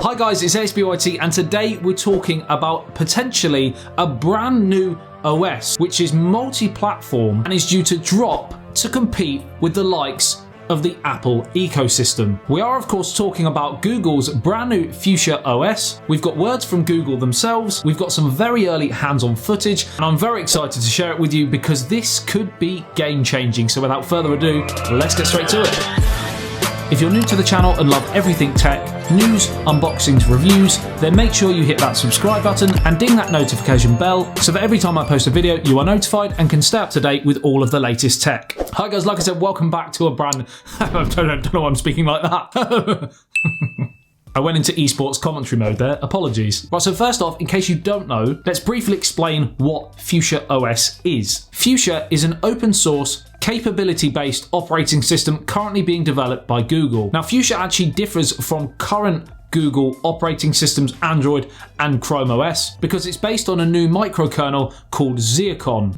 Hi guys, it's ASBYT and today we're talking about potentially a brand new OS which is multi-platform and is due to drop to compete with the likes of the Apple ecosystem. We are of course talking about Google's brand new Fuchsia OS. We've got words from Google themselves, we've got some very early hands-on footage, and I'm very excited to share it with you because this could be game-changing. So without further ado, let's get straight to it. If you're new to the channel and love everything tech, news, unboxings, reviews, then make sure you hit that subscribe button and ding that notification bell so that every time I post a video you are notified and can stay up to date with all of the latest tech. Hi guys, like I said, welcome back to a brand... I don't know why I'm speaking like that. I went into esports commentary mode there, apologies. Right, so first off, in case you don't know, let's briefly explain what Fuchsia OS is. Fuchsia is an open source, capability-based operating system currently being developed by Google. Now, Fuchsia actually differs from current Google operating systems, Android and Chrome OS, because it's based on a new microkernel called Zycon.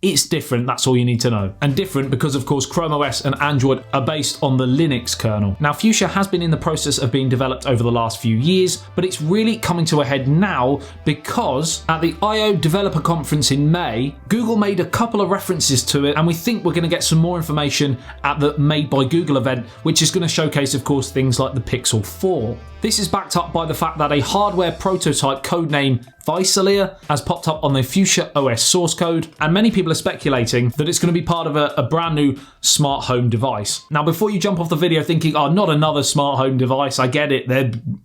It's different, that's all you need to know. And different because, of course, Chrome OS and Android are based on the Linux kernel. Now, Fuchsia has been in the process of being developed over the last few years, but it's really coming to a head now because at the I/O Developer Conference in May, Google made a couple of references to it, and we think we're going to get some more information at the Made by Google event, which is going to showcase, of course, things like the Pixel 4. This is backed up by the fact that a hardware prototype codename Visalia has popped up on the Fuchsia OS source code, and many people are speculating that it's going to be part of a brand new smart home device. Now, before you jump off the video thinking, oh, not another smart home device, I get it,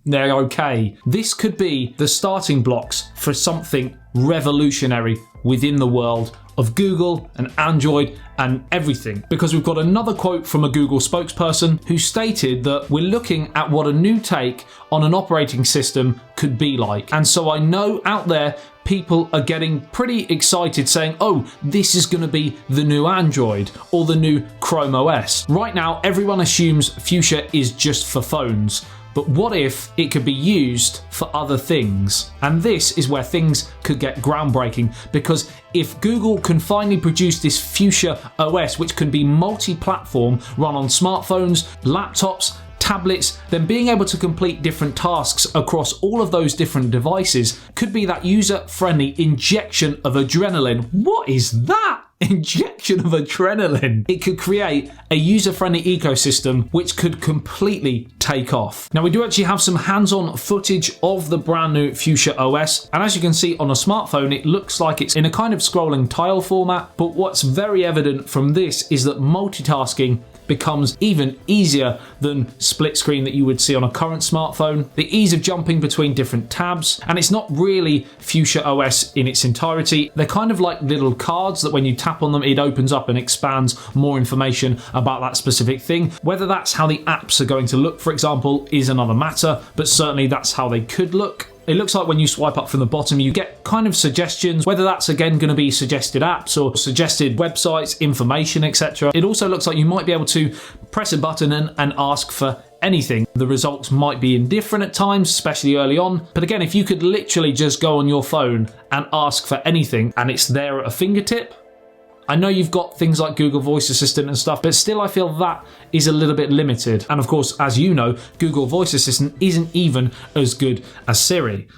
they're okay. This could be the starting blocks for something revolutionary within the world of Google and Android and everything, because we've got another quote from a Google spokesperson who stated that we're looking at what a new take on an operating system could be like. And so I know out there people are getting pretty excited saying, oh, this is going to be the new Android or the new Chrome OS. Right now, everyone assumes Fuchsia is just for phones. But what if it could be used for other things? And this is where things could get groundbreaking, because if Google can finally produce this Fuchsia OS, which can be multi-platform, run on smartphones, laptops, tablets, then being able to complete different tasks across all of those different devices could be that user-friendly injection of adrenaline. What is that? Injection of adrenaline. It could create a user-friendly ecosystem which could completely take off. Now, we do actually have some hands-on footage of the brand new Fuchsia OS, and as you can see on a smartphone, it looks like it's in a kind of scrolling tile format, but what's very evident from this is that multitasking becomes even easier than split screen that you would see on a current smartphone. The ease of jumping between different tabs, and it's not really Fuchsia OS in its entirety. They're kind of like little cards that when you tap on them, it opens up and expands more information about that specific thing. Whether that's how the apps are going to look, for example, is another matter, but certainly that's how they could look. It looks like when you swipe up from the bottom, you get kind of suggestions, whether that's again going to be suggested apps or suggested websites, information, etc. It also looks like you might be able to press a button and ask for anything. The results might be indifferent at times, especially early on. But again, if you could literally just go on your phone and ask for anything and it's there at a fingertip, I know you've got things like Google Voice Assistant and stuff, but still I feel that is a little bit limited. And of course, as you know, Google Voice Assistant isn't even as good as Siri.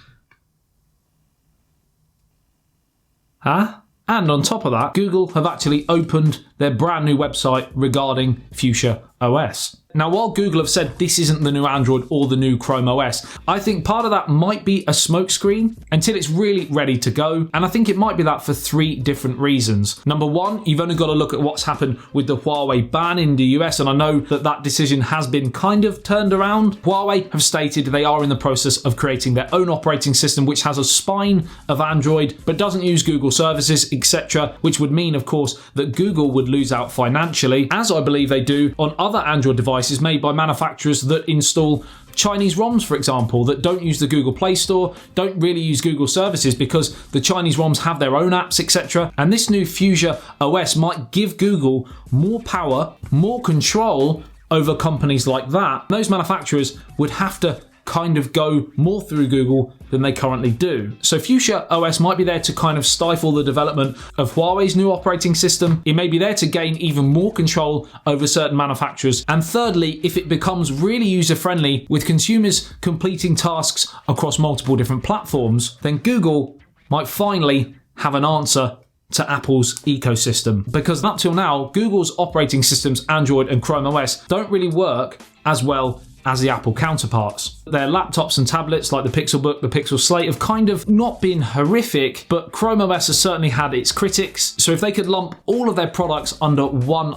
Huh? And on top of that, Google have actually opened their brand new website regarding Fuchsia OS. Now, while Google have said this isn't the new Android or the new Chrome OS, I think part of that might be a smokescreen until it's really ready to go. And I think it might be that for three different reasons. Number one, you've only got to look at what's happened with the Huawei ban in the US, and I know that that decision has been kind of turned around. Huawei have stated they are in the process of creating their own operating system, which has a spine of Android, but doesn't use Google services, etc., which would mean, of course, that Google would lose out financially, as I believe they do on other Android devices made by manufacturers that install Chinese ROMs, for example, that don't use the Google Play Store, don't really use Google services because the Chinese ROMs have their own apps, etc. And this new Fuchsia OS might give Google more power, more control over companies like that. Those manufacturers would have to kind of go more through Google than they currently do. So Fuchsia OS might be there to kind of stifle the development of Huawei's new operating system. It may be there to gain even more control over certain manufacturers. And thirdly, if it becomes really user-friendly with consumers completing tasks across multiple different platforms, then Google might finally have an answer to Apple's ecosystem. Because up till now, Google's operating systems, Android and Chrome OS, don't really work as well as the Apple counterparts. Their laptops and tablets like the Pixelbook, the Pixel Slate have kind of not been horrific, but Chrome OS has certainly had its critics. So if they could lump all of their products under one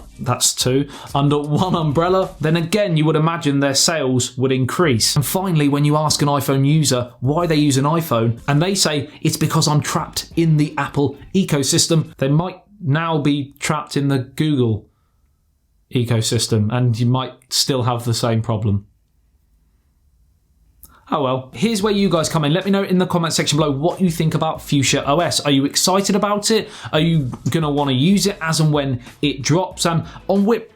umbrella, then again you would imagine their sales would increase. And finally, when you ask an iPhone user why they use an iPhone, and they say it's because I'm trapped in the Apple ecosystem, they might now be trapped in the Google ecosystem, and you might still have the same problem. Oh well, here's where you guys come in. Let me know in the comment section below what you think about Fuchsia OS. Are you excited about it? Are you going to want to use it as and when it drops? And on Whip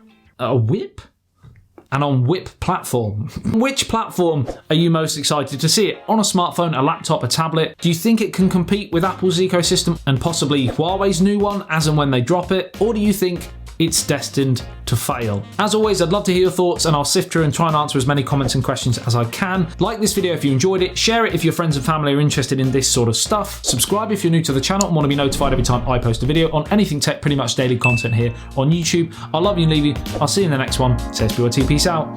platform. Which platform are you most excited to see it? On a smartphone, a laptop, a tablet? Do you think it can compete with Apple's ecosystem and possibly Huawei's new one as and when they drop it? Or do you think it's destined to fail? As always, I'd love to hear your thoughts, and I'll sift through and try and answer as many comments and questions as I can. Like this video if you enjoyed it, share it if your friends and family are interested in this sort of stuff, subscribe if you're new to the channel and want to be notified every time I post a video on anything tech, pretty much daily content here on YouTube. I love you and leave you. I'll see you in the next one. ASBYT, peace out.